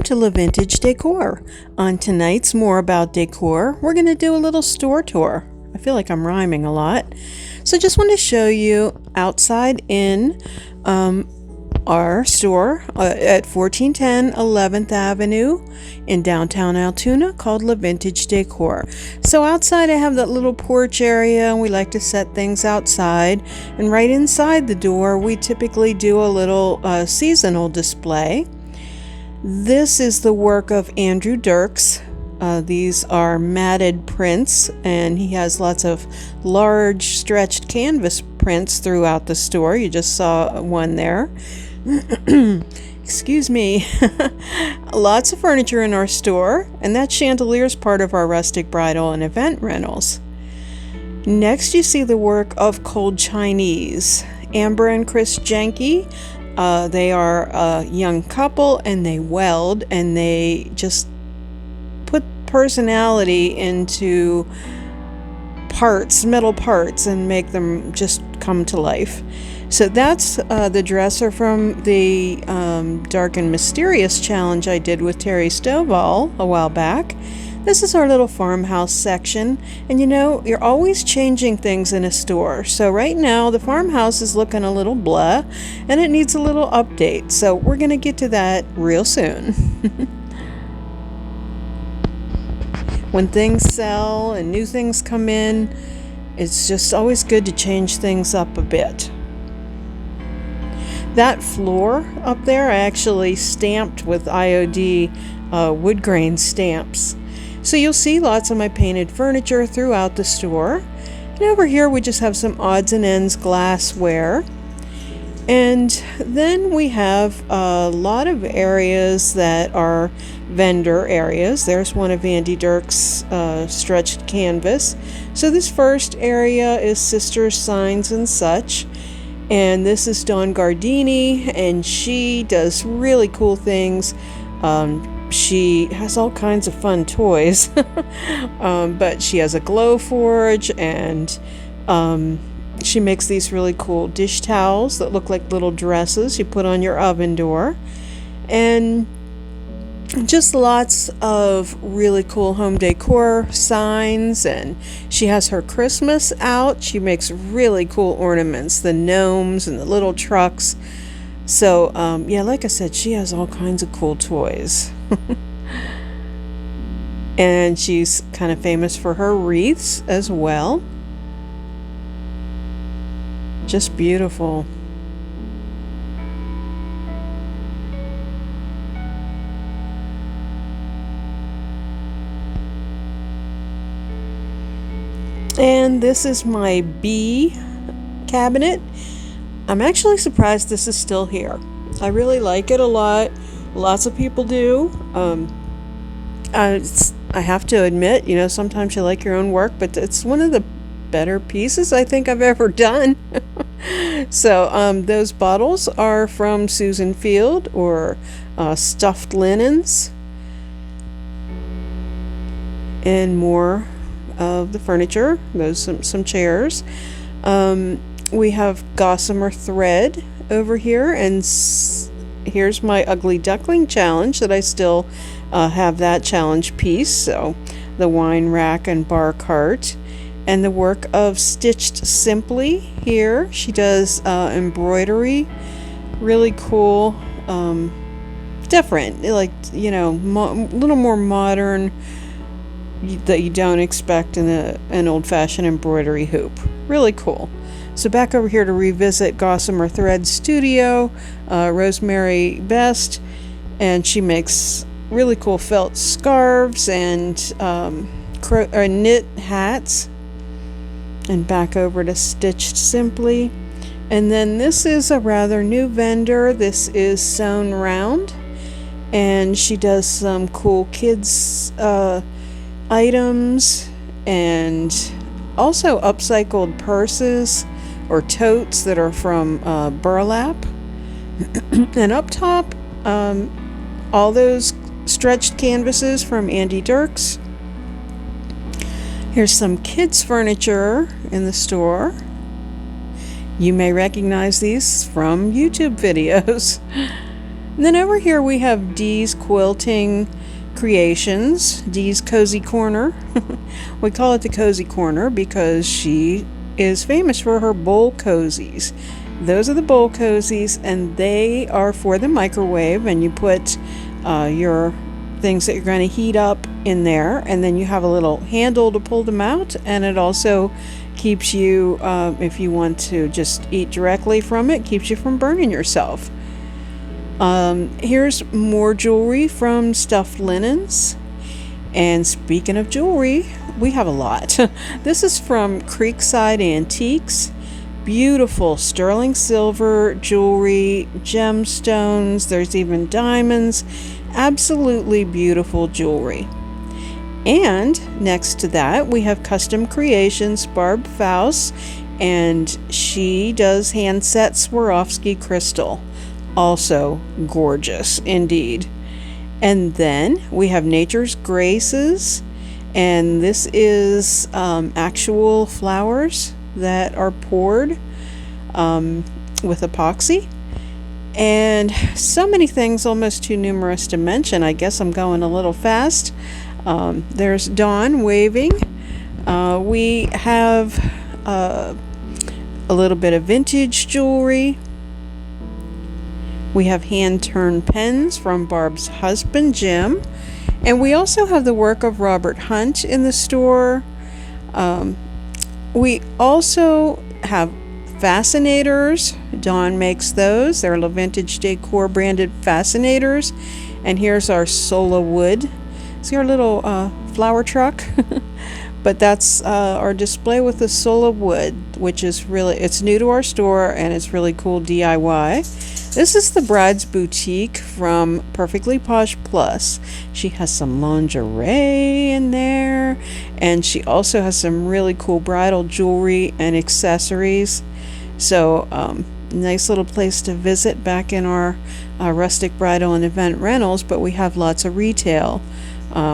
to LaVintage Decor. On tonight's More About Decor, we're going to do a little store tour. I feel like I'm rhyming a lot. So just want to show you outside in our store at 1410 11th Avenue in downtown Altoona called LaVintage Decor. So outside I have that little porch area, and we like to set things outside. And right inside the door we typically do a little seasonal display. This is the work of Andrew Dirks. These are matted prints, and he has lots of large stretched canvas prints throughout the store. You just saw one there. Excuse me. Lots of furniture in our store, and that chandelier is part of our Rustic Bridal and Event Rentals. Next you see the work of Cold Chinese. Amber and Chris Jenke. They are a young couple, and they weld, and they just put personality into parts, metal parts, and make them just come to life. So that's the dresser from the Dark and Mysterious challenge I did with Terry Stovall a while back. This is our little farmhouse section, and you know, you're always changing things in a store. So right now the farmhouse is looking a little blah, and it needs a little update. So we're going to get to that real soon. When things sell and new things come in, it's just always good to change things up a bit. That floor up there I actually stamped with IOD wood grain stamps. So you'll see lots of my painted furniture throughout the store. And over here we just have some odds and ends glassware. And then we have a lot of areas that are vendor areas. There's one of Andy Dirks' stretched canvas. So this first area is Sisters Signs and Such. And this is Dawn Gardini, and she does really cool things. She has all kinds of fun toys, but she has a glow forge, and she makes these really cool dish towels that look like little dresses you put on your oven door, and just lots of really cool home decor signs. And she has her Christmas out. She makes really cool ornaments, the gnomes and the little trucks. So yeah, like I said, she has all kinds of cool toys. And she's kind of famous for her wreaths as well. Just beautiful. And this is my bee cabinet. I'm actually surprised this is still here. I really like it a lot. Lots of people do. I have to admit, you know, sometimes you like your own work, but it's one of the better pieces I think I've ever done. So those bottles are from Susan Field, or stuffed linens, and more of the furniture. Those some chairs. We have gossamer thread over here, and here's my ugly duckling challenge that I still have that challenge piece. So the wine rack and bar cart, and the work of Stitched Simply here. She does embroidery, really cool, different, like, you know, a little more modern, that you don't expect in an old-fashioned embroidery hoop. Really cool. So back over here to revisit Gossamer Thread Studio, Rosemary Best, and she makes really cool felt scarves and knit hats. And back over to Stitched Simply. And then this is a rather new vendor. This is Sewn Round, and she does some cool kids items, and also upcycled purses or totes that are from burlap. And up top, all those stretched canvases from Andy Dirks. Here's some kids furniture in the store. You may recognize these from YouTube videos. And then over here we have Dee's Quilting Creations, Dee's Cozy Corner. We call it the Cozy Corner because she is famous for her bowl cozies. Those are the bowl cozies, and they are for the microwave, and you put your things that you're going to heat up in there, and then you have a little handle to pull them out, and it also keeps you, if you want to just eat directly from it, keeps you from burning yourself. Here's more jewelry from Stuffed Linens. And speaking of jewelry, we have a lot. This is from Creekside Antiques. Beautiful sterling silver jewelry, gemstones, there's even diamonds. Absolutely beautiful jewelry. And next to that, we have Custom Creations Barb Faust, and she does hand set Swarovski crystal. Also gorgeous indeed. And then we have Nature's Graces, and this is actual flowers that are poured with epoxy. And so many things, almost too numerous to mention. I guess I'm going a little fast. There's Dawn waving. We have a little bit of vintage jewelry. We have hand-turned pens from Barb's husband, Jim. And we also have the work of Robert Hunt in the store. We also have fascinators. Dawn makes those. They're LaVintage Decor branded fascinators. And here's our Sola wood. See our little flower truck? But that's our display with the Sola wood, which is really, it's new to our store and it's really cool DIY. This is the Bride's Boutique from Perfectly Posh Plus. She has some lingerie in there, and she also has some really cool bridal jewelry and accessories. So nice little place to visit back in our Rustic Bridal and Event Rentals, but we have lots of retail.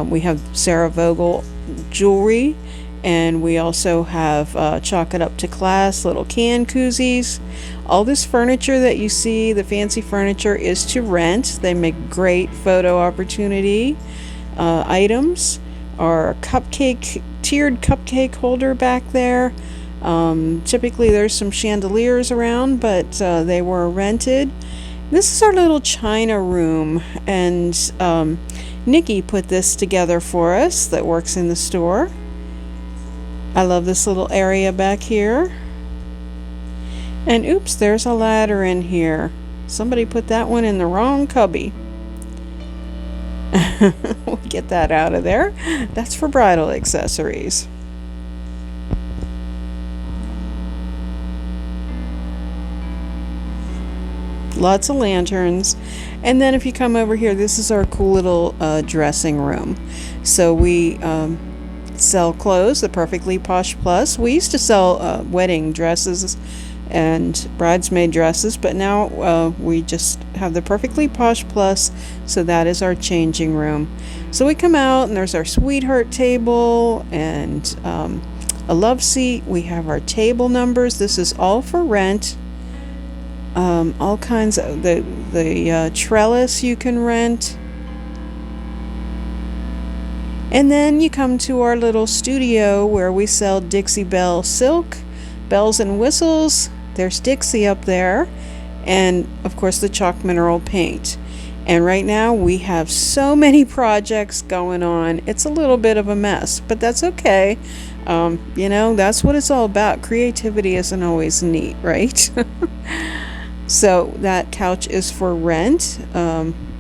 We have Sarah Vogel jewelry, and we also have Chalk It Up to Class little can koozies. All this furniture that you see, the fancy furniture, is to rent. They make great photo opportunity items. Our cupcake, tiered cupcake holder back there. Typically there's some chandeliers around, but they were rented. This is our little china room, and Nikki put this together for us that works in the store. I love this little area back here. And oops, there's a ladder in here. Somebody put that one in the wrong cubby. We'll get that out of there. That's for bridal accessories. Lots of lanterns. And then if you come over here, this is our cool little dressing room. So we sell clothes, the Perfectly Posh Plus. We used to sell wedding dresses and bridesmaid dresses, but now we just have the Perfectly Posh Plus, so that is our changing room. So we come out and there's our sweetheart table and a love seat. We have our table numbers. This is all for rent. All kinds of the trellis you can rent. And then you come to our little studio where we sell Dixie Belle silk, bells and whistles. There's Dixie up there, and of course the chalk mineral paint. And right now we have so many projects going on. It's a little bit of a mess, but that's okay. You know, that's what it's all about. Creativity isn't always neat, right? So that couch is for rent.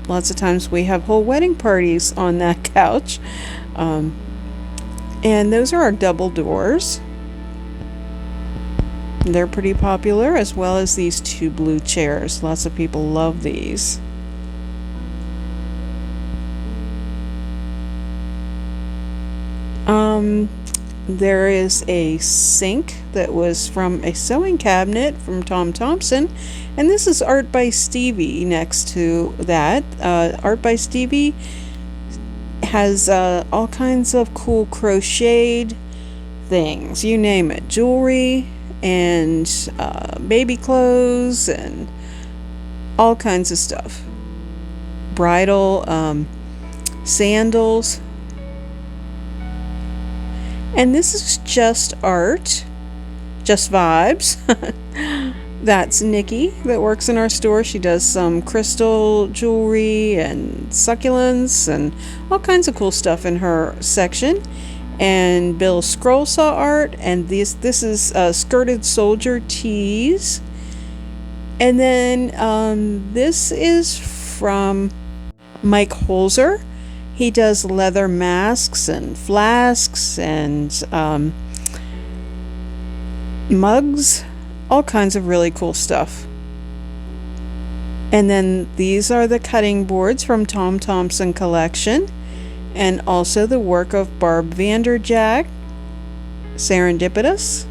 Lots of times we have whole wedding parties on that couch. And those are our double doors. They're pretty popular, as well as these two blue chairs. Lots of people love these. There is a sink that was from a sewing cabinet from Tom Thompson, and this is Art by Stevie next to that. Art by Stevie has all kinds of cool crocheted things, you name it, jewelry and baby clothes and all kinds of stuff. bridal sandals. And this is Just Art, Just Vibes. That's Nikki that works in our store. She does some crystal jewelry and succulents and all kinds of cool stuff in her section. And Bill Scroll Saw Art, and this is skirted soldier tees. And then this is from Mike Holzer. He does leather masks and flasks and mugs, all kinds of really cool stuff. And then these are the cutting boards from Tom Thompson Collection, and also the work of Barb Vanderjack, Serendipitous.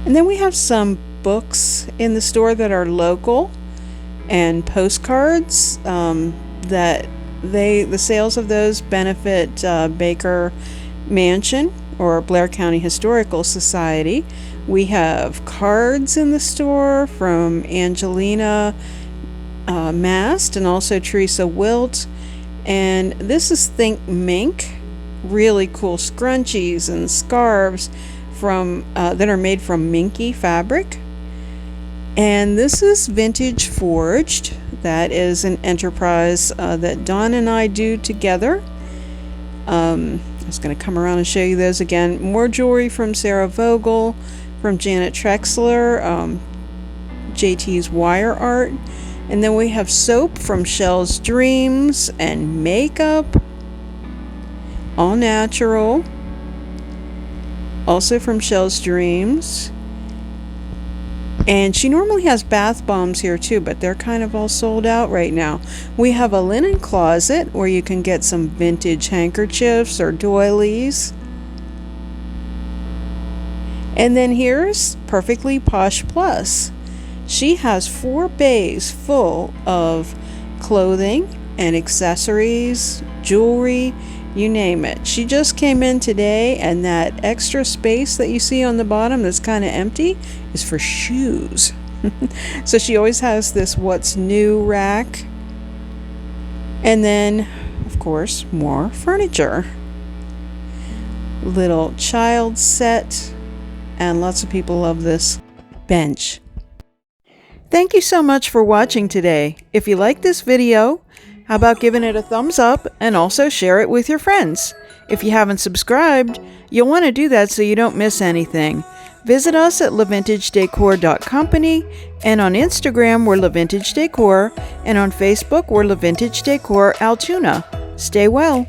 And then we have some books in the store that are local, and postcards that the sales of those benefit Baker Mansion or Blair County Historical Society. We have cards in the store from Angelina Mast and also Teresa Wilt. And this is Think Mink, really cool scrunchies and scarves from that are made from minky fabric. And this is Vintage Forged. That is an enterprise that Dawn and I do together. I'm just going to come around and show you those again. More jewelry from Sarah Vogel, from Janet Trexler, JT's Wire Art. And then we have soap from Shell's Dreams and makeup, all natural, also from Shell's Dreams. And she normally has bath bombs here too, but they're kind of all sold out right now. We have a linen closet where you can get some vintage handkerchiefs or doilies. And then here's Perfectly Posh Plus. She has 4 bays full of clothing and accessories, jewelry, you name it. She just came in today, and that extra space that you see on the bottom that's kind of empty is for shoes. So she always has this what's new rack. And then, of course, more furniture. Little child set, and lots of people love this bench. Thank you so much for watching today. If you like this video, how about giving it a thumbs up and also share it with your friends? If you haven't subscribed, you'll want to do that so you don't miss anything. Visit us at LaVintageDecor.company, and on Instagram we're LaVintage Decor, and on Facebook we're LaVintage Decor Altoona. Stay well.